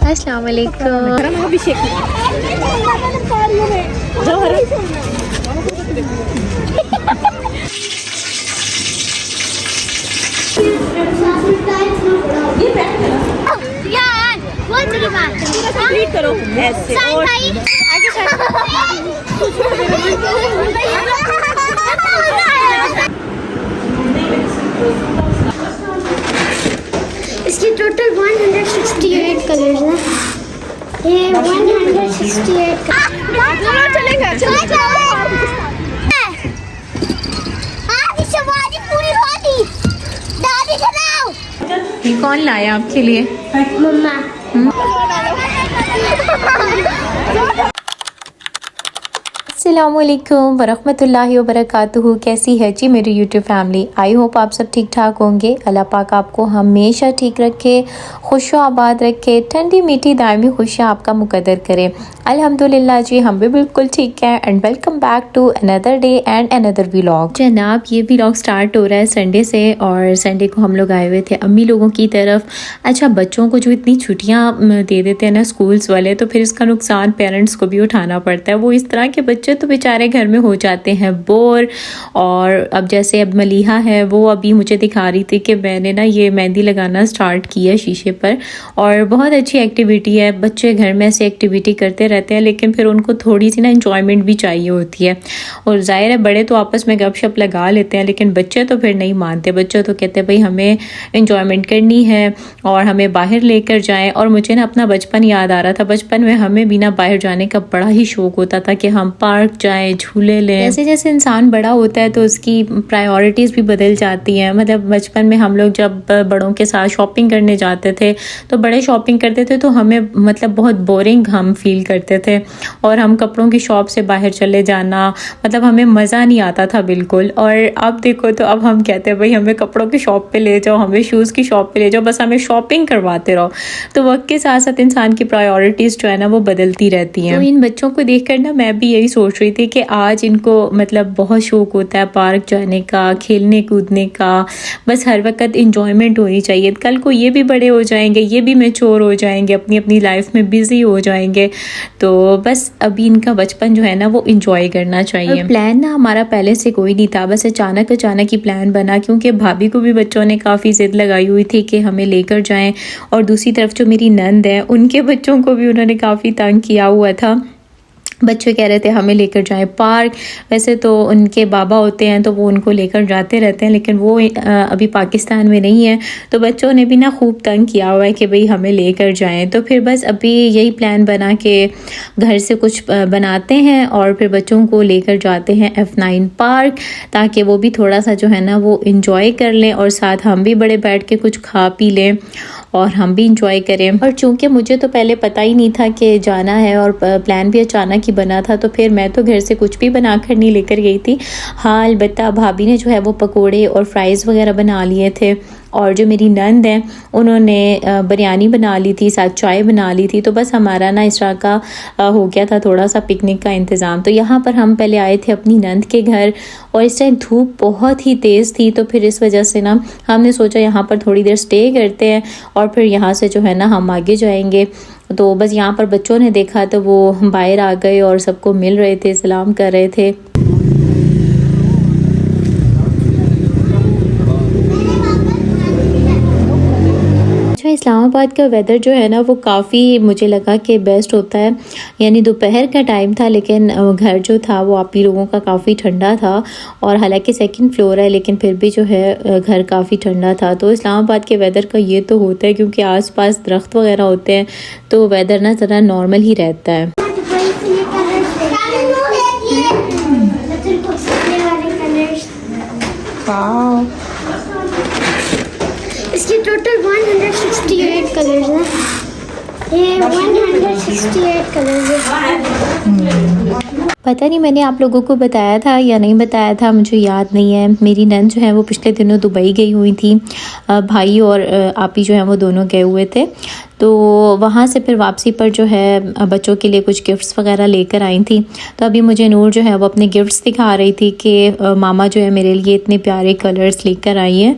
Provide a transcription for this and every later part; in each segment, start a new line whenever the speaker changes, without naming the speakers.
अस्सलाम वालेकुम।
कंप्लीट करो ऐसे और
इसकी टोटल 168 कलर्स हैं। ये 168
चलेगा
सवारी पूरी होगी। दादी बनाओ।
ये कौन लाया आपके लिए?
मम्मा।
अस्सलामुअलैकुम वरहमतुल्लाहि वबरकातुहू। कैसी है जी मेरी यूट्यूब फैमिली? आई होप आप सब ठीक ठाक होंगे। अल्लाह पाक आपको हमेशा ठीक रखे, खुश आबाद रखे, ठंडी मीठी दायमी खुशियाँ आपका मुकद्दर करे। अल्हम्दुलिल्लाह जी हम भी बिल्कुल ठीक हैं। And welcome back to another day and another vlog. जनाब ये व्लॉग स्टार्ट हो रहा है संडे से, और संडे को हम लोग आए हुए थे अम्मी लोगों की तरफ। अच्छा, बच्चों को जो इतनी छुट्टियाँ दे देते हैं ना स्कूल्स वाले, तो फिर इसका नुकसान पेरेंट्स को भी उठाना पड़ता है। वो इस तरह के बच्चे तो बेचारे घर में हो जाते हैं बोर। और अब जैसे अब मलीहा है, वो अभी मुझे दिखा रही थी कि मैंने ना ये मेहंदी लगाना स्टार्ट किया शीशे पर, और बहुत अच्छी एक्टिविटी है। बच्चे घर में ऐसे एक्टिविटी करते रहते हैं, लेकिन फिर उनको थोड़ी सी ना इंजॉयमेंट भी चाहिए होती है। और जाहिर है बड़े तो आपस में गपशप लगा लेते हैं, लेकिन बच्चे तो फिर नहीं मानते। बच्चे तो कहते हैं भाई हमें इंजॉयमेंट करनी है और हमें बाहर लेकर जाएं। और मुझे ना अपना बचपन याद आ रहा था। बचपन में हमें भी ना बाहर जाने का बड़ा ही शौक होता था कि हम पार्क जाएं, झूले लें। जैसे जैसे इंसान बड़ा होता है तो उसकी प्रायोरिटीज़ भी बदल जाती हैं। मतलब बचपन में हम लोग जब बड़ों के साथ शॉपिंग करने जाते थे तो बड़े शॉपिंग करते थे तो हमें मतलब बहुत बोरिंग हम फील करते थे, और हम कपड़ों की शॉप से बाहर चले जाना, मतलब हमें मज़ा नहीं आता था बिल्कुल। और अब देखो तो अब हम कहते हैं भाई हमें कपड़ों की शॉप पे ले जाओ, हमें शूज़ की शॉप पे ले जाओ, बस हमें शॉपिंग करवाते रहो। तो वक्त के साथ साथ इंसान की प्रायोरिटीज़ जो है ना वो बदलती रहती हैं। तो इन बच्चों को देख कर ना मैं भी यही सोच रही थी कि आज इनको मतलब बहुत शौक होता है पार्क जाने का, खेलने कूदने का। बस हर वक्त इंजॉयमेंट होनी चाहिए। कल को ये भी बड़े हो जाएंगे, ये भी मैच्योर हो जाएंगे, अपनी अपनी लाइफ में बिजी हो जाएंगे। तो बस अभी इनका बचपन जो है ना वो इंजॉय करना चाहिए। प्लान ना हमारा पहले से कोई नहीं था, बस अचानक अचानक ही प्लान बना, क्योंकि भाभी को भी बच्चों ने काफ़ी जिद लगाई हुई थी कि हमें लेकर जाएं। और दूसरी तरफ जो मेरी नंद है उनके बच्चों को भी उन्होंने काफ़ी तंग किया हुआ था। बच्चे कह रहे थे हमें लेकर जाएं पार्क। वैसे तो उनके बाबा होते हैं तो वो उनको लेकर जाते रहते हैं, लेकिन वो अभी पाकिस्तान में नहीं है। तो बच्चों ने भी ना खूब तंग किया हुआ है कि भाई हमें लेकर जाएं। तो फिर बस अभी यही प्लान बना के घर से कुछ बनाते हैं और फिर बच्चों को लेकर जाते हैं F9 पार्क, ताकि वो भी थोड़ा सा जो है ना वो इंजॉय कर लें, और साथ हम भी बड़े बैठ के कुछ खा पी लें और हम भी इंजॉय करें। और चूँकि मुझे तो पहले पता ही नहीं था कि जाना है, और प्लान भी अचानक ही बना था, तो फिर मैं तो घर से कुछ भी बनाकर नहीं लेकर गई थी। हाँ, अलबत्ता भाभी ने जो है वो पकोड़े और फ्राइज़ वगैरह बना लिए थे, और जो मेरी नंद हैं उन्होंने बिरयानी बना ली थी, साथ चाय बना ली थी। तो बस हमारा ना इस तरह का हो गया था थोड़ा सा पिकनिक का इंतज़ाम। तो यहाँ पर हम पहले आए थे अपनी नंद के घर, और इस टाइम धूप बहुत ही तेज़ थी, तो फिर इस वजह से ना हमने सोचा यहाँ पर थोड़ी देर स्टे करते हैं और फिर यहाँ से जो है ना हम आगे जाएंगे। तो बस यहाँ पर बच्चों ने देखा तो वो बाहर आ गए और सबको मिल रहे थे, सलाम कर रहे थे। इस्लामाबाद का वेदर जो है ना वो काफ़ी मुझे लगा कि बेस्ट होता है। यानी दोपहर का टाइम था, लेकिन घर जो था वो आप ही लोगों का काफ़ी ठंडा था, और हालांकि सेकंड फ्लोर है लेकिन फिर भी जो है घर काफ़ी ठंडा था। तो इस्लामाबाद के वेदर का ये तो होता है क्योंकि आसपास दरख्त वगैरह होते हैं, तो वेदर ना ज़रा नॉर्मल ही रहता है।
इसकी टोटल 168 कलर्स हैं। ये 168 कलर्स हैं।
पता नहीं मैंने आप लोगों को बताया था या नहीं बताया था, मुझे याद नहीं है। मेरी नंद जो है वो पिछले दिनों दुबई गई हुई थी। भाई और आपी जो है वो दोनों गए हुए थे। तो वहाँ से फिर वापसी पर जो है बच्चों के लिए कुछ गिफ्ट्स वगैरह लेकर आई थी। तो अभी मुझे नूर जो है वो अपने गिफ्ट्स दिखा रही थी कि मामा जो है मेरे लिए इतने प्यारे कलर्स लेकर आई हैं।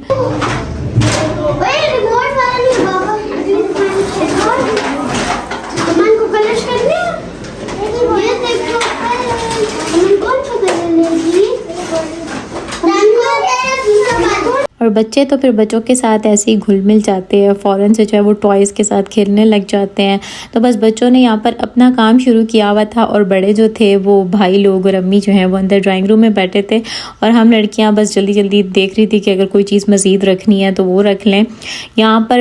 और बच्चे तो फिर बच्चों के साथ ऐसे ही घुल मिल जाते हैं, फ़ौरन से जो है वो टॉयज़ के साथ खेलने लग जाते हैं। तो बस बच्चों ने यहाँ पर अपना काम शुरू किया हुआ था और बड़े जो थे वो भाई लोग और अम्मी जो हैं वो अंदर ड्राइंग रूम में बैठे थे और हम लड़कियाँ बस जल्दी जल्दी देख रही थी कि अगर कोई चीज़ मज़ीद रखनी है तो वो रख लें। यहाँ पर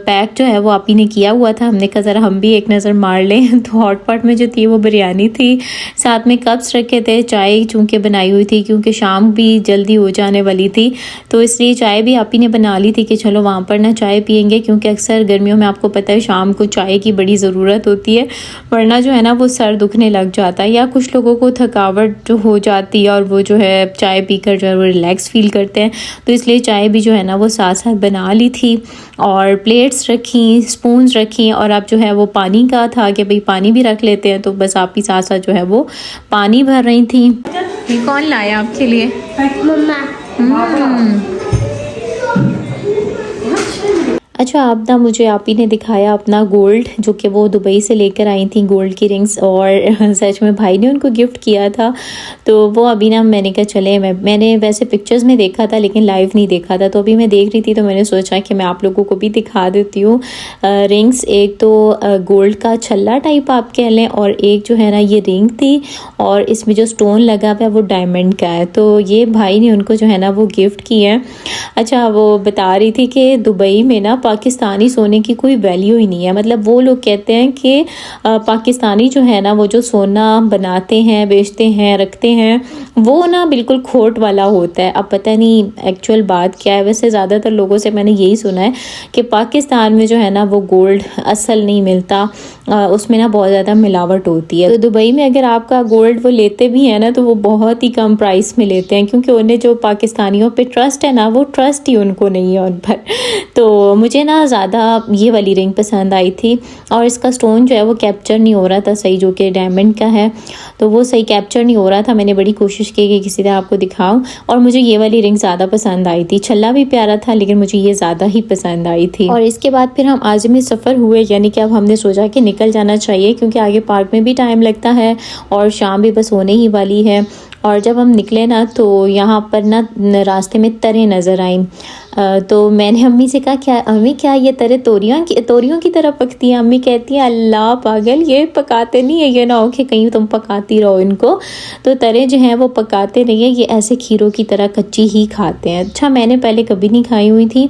पैक जो है वो आपी ने किया हुआ था, हमने कहा ज़रा हम भी एक नज़र मार लें। तो हॉट पॉट में जो थी वो बिरयानी थी, साथ में कप्स रखे थे, चाय चूँकि बनाई हुई थी क्योंकि शाम भी जल्दी हो जाने वाली थी, तो इसलिए चाय भी आपी ने बना ली थी कि चलो वहाँ पर ना चाय पियेंगे, क्योंकि अक्सर गर्मियों में आपको पता है शाम को चाय की बड़ी ज़रूरत होती है, वरना जो है ना वो सर दुखने लग जाता है या कुछ लोगों को थकावट जो हो जाती है और वो जो है चाय पीकर जो है वो रिलैक्स फील करते हैं। तो इसलिए चाय भी जो है ना वो साथ साथ बना ली थी और प्लेट्स रखी, स्पून्स रखी और अब जो है वो पानी का था कि भाई पानी भी रख लेते हैं, तो बस आप ही साथ साथ जो है वो पानी भर रही थी। ये कौन लाया आपके लिए?
मम्मा।
अच्छा, आप ना मुझे आप ही ने दिखाया अपना गोल्ड जो कि वो दुबई से लेकर आई थी, गोल्ड की रिंग्स, और सच में भाई ने उनको गिफ्ट किया था। तो वो अभी ना मैंने कहा चले, मैंने वैसे पिक्चर्स में देखा था लेकिन लाइव नहीं देखा था, तो अभी मैं देख रही थी तो मैंने सोचा कि मैं आप लोगों को भी दिखा देती हूँ रिंग्स। एक तो गोल्ड का छल्ला टाइप आप कह लें और एक जो है ना ये रिंग थी और इसमें जो स्टोन लगा हुआ है वो डायमंड का है। तो ये भाई ने उनको जो है ना वो गिफ्ट किया है। अच्छा, वो बता रही थी कि दुबई में ना पाकिस्तानी सोने की कोई वैल्यू ही नहीं है। मतलब वो लोग कहते हैं कि पाकिस्तानी जो है ना वो जो सोना बनाते हैं, बेचते हैं, रखते हैं, वो ना बिल्कुल खोट वाला होता है। अब पता नहीं एक्चुअल बात क्या है, वैसे ज़्यादातर लोगों से मैंने यही सुना है कि पाकिस्तान में जो है ना वो गोल्ड असल नहीं मिलता, उसमें ना बहुत ज़्यादा मिलावट होती है। तो दुबई में अगर आपका गोल्ड वो लेते भी हैं ना तो वो बहुत ही कम प्राइस में लेते हैं, क्योंकि उन्हें जो पाकिस्तानियों पे ट्रस्ट है ना वो ट्रस्ट ही उनको नहीं है उन पर। तो मुझे ना ज़्यादा ये वाली रिंग पसंद आई थी और इसका स्टोन जो है वो कैप्चर नहीं हो रहा था सही, जो कि डायमंड का है, तो वो सही कैप्चर नहीं हो रहा था। मैंने बड़ी कोशिश की कि किसी तरह आपको दिखाऊं और मुझे ये वाली रिंग ज़्यादा पसंद आई थी। छल्ला भी प्यारा था लेकिन मुझे ये ज़्यादा ही पसंद आई थी। और इसके बाद फिर हम आज़मी सफ़र हुए, यानी कि अब हमने सोचा कि निकल जाना चाहिए क्योंकि आगे पार्क में भी टाइम लगता है और शाम भी बस होने ही वाली है। और जब हम निकले ना तो यहाँ पर ना रास्ते में तरें नज़र आईं, तो मैंने अम्मी से कहा क्या अम्मी क्या ये तरें तोरियों की तरह पकती हैं? अम्मी कहती हैं अल्लाह पागल, ये पकाते नहीं है, ये ना हो कि कहीं तुम पकाती रहो इनको। तो तरें जो हैं वो पकाते नहीं है, ये ऐसे खीरों की तरह कच्ची ही खाते हैं। अच्छा, मैंने पहले कभी नहीं खाई हुई थी,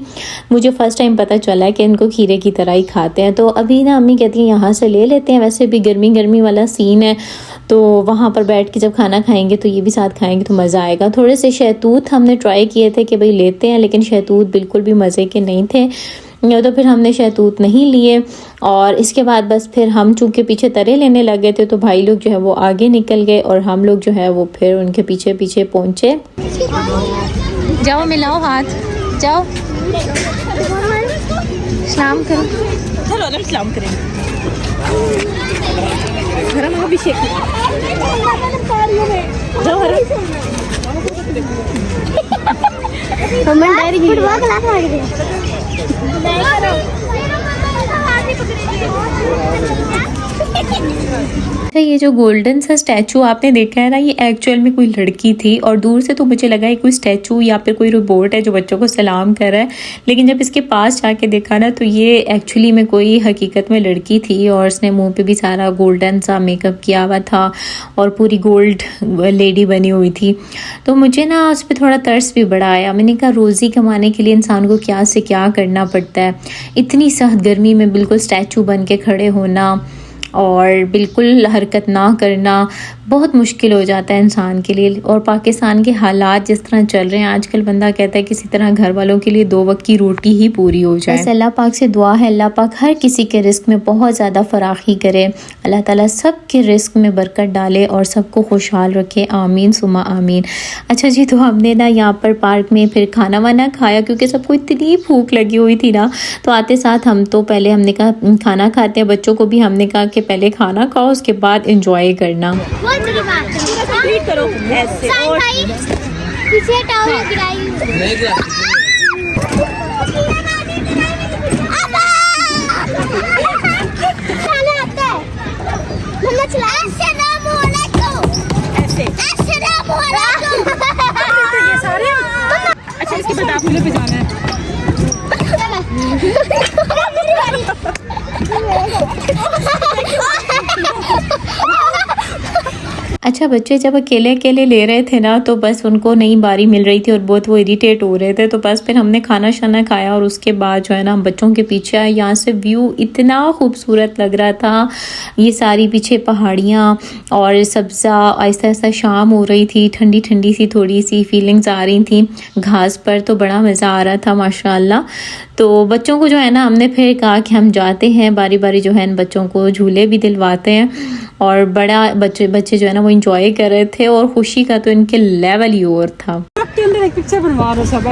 मुझे फ़र्स्ट टाइम पता चला कि इनको खीरे की तरह ही खाते हैं। तो अभी ना अम्मी कहती हैं यहाँ से ले लेते हैं, वैसे भी गर्मी वाला सीन है, तो वहाँ पर बैठ के जब खाना खाएंगे तो ये भी साथ खाएंगे तो मज़ा आएगा। थोड़े से शहतूत हमने ट्राई किए थे कि भाई लेते हैं, लेकिन शहतूत बिल्कुल भी मज़े के नहीं थे, तो फिर हमने शहतूत नहीं लिए। और इसके बाद बस फिर हम चूँकि पीछे तरे लेने लगे थे तो भाई लोग जो है वो आगे निकल गए और हम लोग जो है वो फिर उनके पीछे पीछे पहुँचे। जाओ मिलाओ हाथ, जाओ सलाम करो।
चलो सलाम करेंगे। अभिषेक
ये जो गोल्डन सा स्टैचू आपने देखा है ना, ये एक्चुअल में कोई लड़की थी और दूर से तो मुझे लगा ये कोई स्टैचू या फिर कोई रोबोट है जो बच्चों को सलाम कर रहा है, लेकिन जब इसके पास जाके देखा ना तो ये एक्चुअली में कोई हकीकत में लड़की थी और उसने मुंह पे भी सारा गोल्डन सा मेकअप किया हुआ था और पूरी गोल्ड लेडी बनी हुई थी। तो मुझे ना उस पर थोड़ा तरस भी बड़ा आया। मैंने कहा रोज़ी कमाने के लिए इंसान को क्या से क्या करना पड़ता है, इतनी सख्त गर्मी में बिल्कुल स्टैचू बन के खड़े होना और बिल्कुल हरकत ना करना बहुत मुश्किल हो जाता है इंसान के लिए। और पाकिस्तान के हालात जिस तरह चल रहे हैं आजकल, बंदा कहता है किसी तरह घर वालों के लिए 2 वक्त की रोटी ही पूरी हो जाए। अल्लाह पाक से दुआ है अल्लाह पाक हर किसी के रिस्क में बहुत ज़्यादा फराखी करे, अल्लाह ताला सब के रिस्क में बरकत डाले और सबको खुशहाल रखे, आमीन सुमा आमीन। अच्छा जी, तो हमने ना यहाँ पर पार्क में फिर खाना वाना खाया क्योंकि सबको इतनी भूख लगी हुई थी ना, तो आते साथ हम तो पहले हमने कहा खाना खाते हैं, बच्चों को भी हमने कहा कि पहले खाना खाओ उसके बाद एंजॉय करना।
कंप्लीट करो ऐसे और
पीछे टावल गिराई। खाना आता है मम्मा चला। अस्सलाम वालेकुम।
ऐसे
अस्सलाम वालेकुम।
ये सारे अच्छा इसके बाद आप मुझे भी जाना है।
अच्छा, बच्चे जब अकेले अकेले ले रहे थे ना तो बस उनको नई बारी मिल रही थी और बहुत वो इरिटेट हो रहे थे, तो बस फिर हमने खाना शाना खाया और उसके बाद जो है ना हम बच्चों के पीछे आए। यहाँ से व्यू इतना खूबसूरत लग रहा था, ये सारी पीछे पहाड़ियाँ और सब्ज़ा, आहिस्ता आहिस्ता शाम हो रही थी, ठंडी ठंडी सी थोड़ी सी फीलिंग्स आ रही थी घास पर, तो बड़ा मज़ा आ रहा था माशाल्लाह। तो बच्चों को जो है ना हमने फिर कहा कि हम जाते हैं, बारी बारी जो है इन बच्चों को झूले भी दिलवाते हैं, और बड़ा बच्चे जो है ना वो इंजॉय कर रहे थे और खुशी का तो इनके लेवल ही और था।
के अंदर एक पिक्चर बनवा दो सब।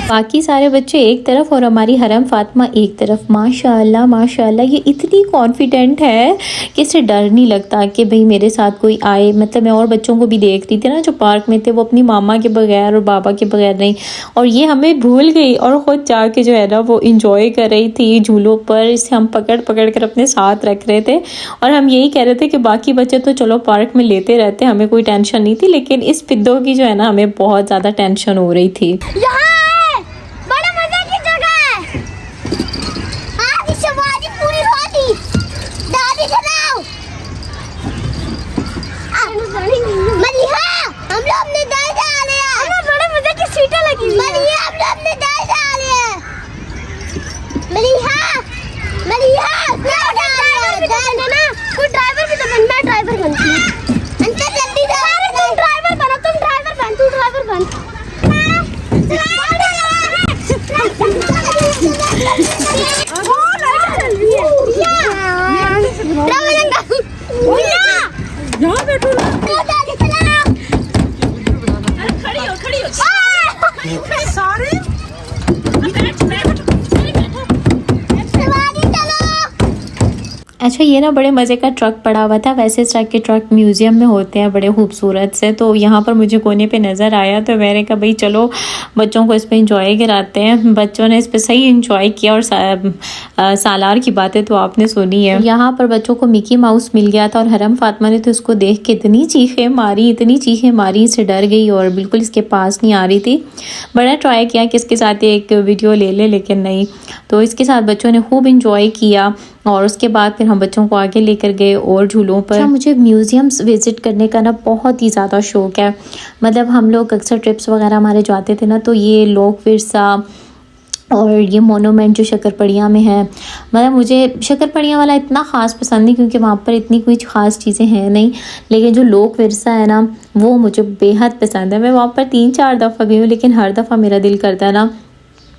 बाकी सारे बच्चे एक तरफ और हमारी हरम फातिमा एक तरफ। माशाल्लाह माशाल्लाह, ये इतनी कॉन्फिडेंट है कि इसे डर नहीं लगता कि भाई मेरे साथ कोई आए। मतलब मैं और बच्चों को भी देख रही थी ना जो पार्क में थे, वो अपनी मामा के बगैर और बाबा के बगैर नहीं, और ये हमें भूल गई और ख़ुद जाके जो है ना वो इंजॉय कर रही थी झूलों पर। इसे हम पकड़ पकड़ कर अपने साथ रख रहे थे और हम यही कह रहे थे कि बाकी बच्चे तो चलो पार्क में लेते रहते, हमें कोई टेंशन नहीं थी, लेकिन इस पिद्दों की जो है ना हमें बहुत ज़्यादा टेंशन हो रही थी।
यहाँ बैठो ना। सारे
अच्छा, ये ना बड़े मज़े का ट्रक पड़ा हुआ था। वैसे इस तरह के ट्रक म्यूज़ियम में होते हैं बड़े खूबसूरत से, तो यहाँ पर मुझे कोने पे नज़र आया तो मैंने कहा भाई चलो बच्चों को इस पर इंजॉय कराते हैं। बच्चों ने इस पर सही इंजॉय किया और सालार की बातें तो आपने सुनी है। यहाँ पर बच्चों को मिकी माउस मिल गया था और हरम फातिमा ने तो उसको देख के इतनी चीखें मारी, इससे डर गई और बिल्कुल इसके पास नहीं आ रही थी। बड़ा ट्राई किया कि इसके साथ एक वीडियो ले ले, लेकिन नहीं। तो इसके साथ बच्चों ने खूब इंजॉय किया और उसके बाद फिर हम बच्चों को आगे लेकर गए और झूलों पर। मुझे म्यूज़ियम्स विज़िट करने का ना बहुत ही ज़्यादा शौक़ है। मतलब हम लोग अक्सर ट्रिप्स वगैरह हमारे जाते थे ना, तो ये लोक विरसा और ये मोनूमेंट जो शक्करपड़िया में है, मतलब मुझे शक्करपड़िया वाला इतना ख़ास पसंद नहीं क्योंकि वहाँ पर इतनी कोई ख़ास चीज़ें हैं नहीं, लेकिन जो लोक विरसा है ना वो मुझे बेहद पसंद है। मैं वहाँ पर 3-4 दफ़ा गई हूँ, लेकिन हर दफ़ा मेरा दिल करता है ना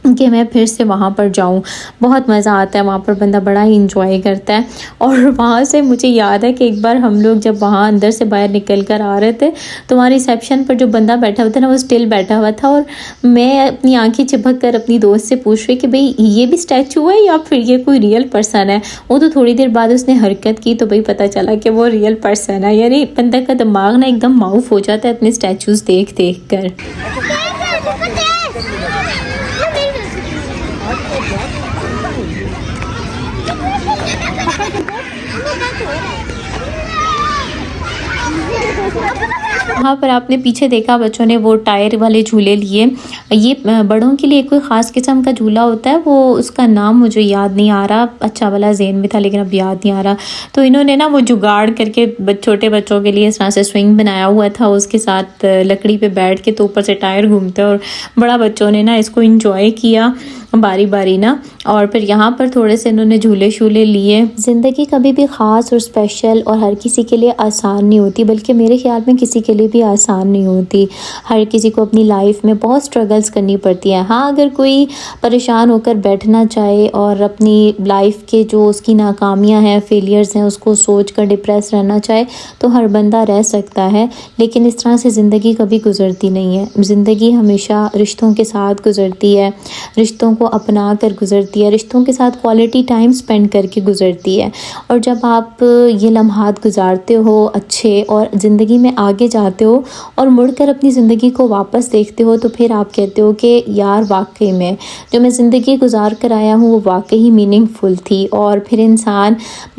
कि मैं फिर से वहाँ पर जाऊँ। बहुत मज़ा आता है वहाँ पर, बंदा बड़ा ही इंजॉय करता है। और वहाँ से मुझे याद है कि एक बार हम लोग जब वहाँ अंदर से बाहर निकल कर आ रहे थे तो वहाँ रिसेप्शन पर जो बंदा बैठा हुआ था ना वो स्टिल बैठा हुआ था, और मैं अपनी आंखें चिपक कर अपनी दोस्त से पूछ रही कि भाई ये भी स्टैचू है या फिर ये कोई रियल पर्सन है। वो तो थोड़ी देर बाद उसने हरकत की तो भाई पता चला कि वो रियल पर्सन है। यानी बंदा का दिमाग ना एकदम माउफ हो जाता है अपने स्टैचूज़ देख देख कर। वहाँ पर आपने पीछे देखा बच्चों ने वो टायर वाले झूले लिए। ये बड़ों के लिए कोई ख़ास किस्म का झूला होता है, वो उसका नाम मुझे याद नहीं आ रहा, अच्छा वाला ज़हन में था लेकिन अब याद नहीं आ रहा। तो इन्होंने ना वो जुगाड़ करके छोटे बच्चों के लिए इस तरह से स्विंग बनाया हुआ था, उसके साथ लकड़ी पे बैठ के तो ऊपर से टायर घूमते, और बड़ा बच्चों ने ना इसको इंजॉय किया बारी बारी ना। और फिर यहाँ पर थोड़े से इन्होंने झूले शूले लिए। ज़िंदगी कभी भी ख़ास और स्पेशल और हर किसी के लिए आसान नहीं होती, बल्कि मेरे ख्याल में किसी के लिए भी आसान नहीं होती। हर किसी को अपनी लाइफ में बहुत स्ट्रगल्स करनी पड़ती है। हाँ, अगर कोई परेशान होकर बैठना चाहे और अपनी लाइफ के जो उसकी नाकामियाँ हैं, फेलियर्स हैं, उसको सोच कर डिप्रेस रहना चाहे तो हर बंदा रह सकता है, लेकिन इस तरह से ज़िंदगी कभी गुज़रती नहीं है। ज़िंदगी हमेशा रिश्तों के साथ गुज़रती है, रिश्तों को अपना कर गुज़रती है, रिश्तों के साथ क्वालिटी टाइम स्पेंड करके गुज़रती है। और जब आप ये लम्हात गुजारते हो अच्छे और ज़िंदगी में आगे जाते हो और मुड़कर अपनी ज़िंदगी को वापस देखते हो तो फिर आप कहते हो कि यार वाकई में जो मैं ज़िंदगी गुजार कर आया हूँ वो वाकई मीनिंगफुल थी। और फिर इंसान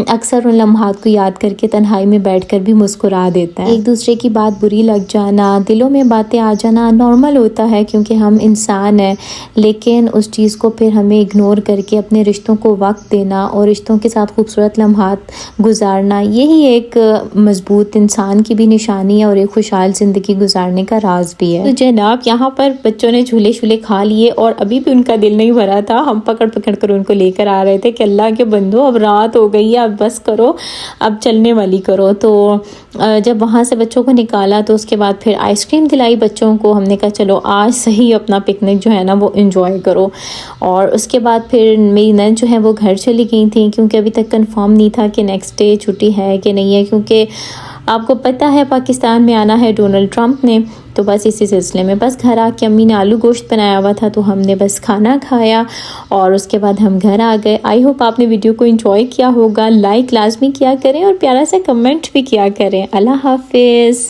अक्सर उन लम्हात को याद करके तन्हाई में बैठकर भी मुस्कुरा देता है। एक दूसरे की बात बुरी लग जाना, दिलों में बातें आ जाना नॉर्मल होता है क्योंकि हम इंसान हैं, लेकिन उस चीज़ चीज़ को फिर हमें इग्नोर करके अपने रिश्तों को वक्त देना और रिश्तों के साथ खूबसूरत लम्हात गुजारना, यही एक मजबूत इंसान की भी निशानी है और एक खुशहाल ज़िंदगी गुजारने का राज भी है। तो जनाब यहाँ पर बच्चों ने झूले शूले खा लिए और अभी भी उनका दिल नहीं भरा था। हम पकड़ पकड़ कर उनको लेकर आ रहे थे कि अल्लाह के बंदो अब रात हो गई है, अब बस करो, अब चलने वाली करो। तो जब वहाँ से बच्चों को निकाला तो उसके बाद फिर आइसक्रीम दिलाई बच्चों को। हमने कहा चलो आज सही अपना पिकनिक जो है ना वो एंजॉय करो। और उसके बाद फिर मेरी नंद जो है वो घर चली गई थी, क्योंकि अभी तक कंफर्म नहीं था कि नेक्स्ट डे छुट्टी है कि नहीं है, क्योंकि आपको पता है पाकिस्तान में आना है डोनाल्ड ट्रंप ने। तो बस इसी सिलसिले में बस घर आके अम्मी ने आलू गोश्त बनाया हुआ था तो हमने बस खाना खाया और उसके बाद हम घर आ गए। आई होप आपने वीडियो को एंजॉय किया होगा। लाइक लाजमी किया करें और प्यारा सा कमेंट भी किया करें। अल्लाह हाफिज़।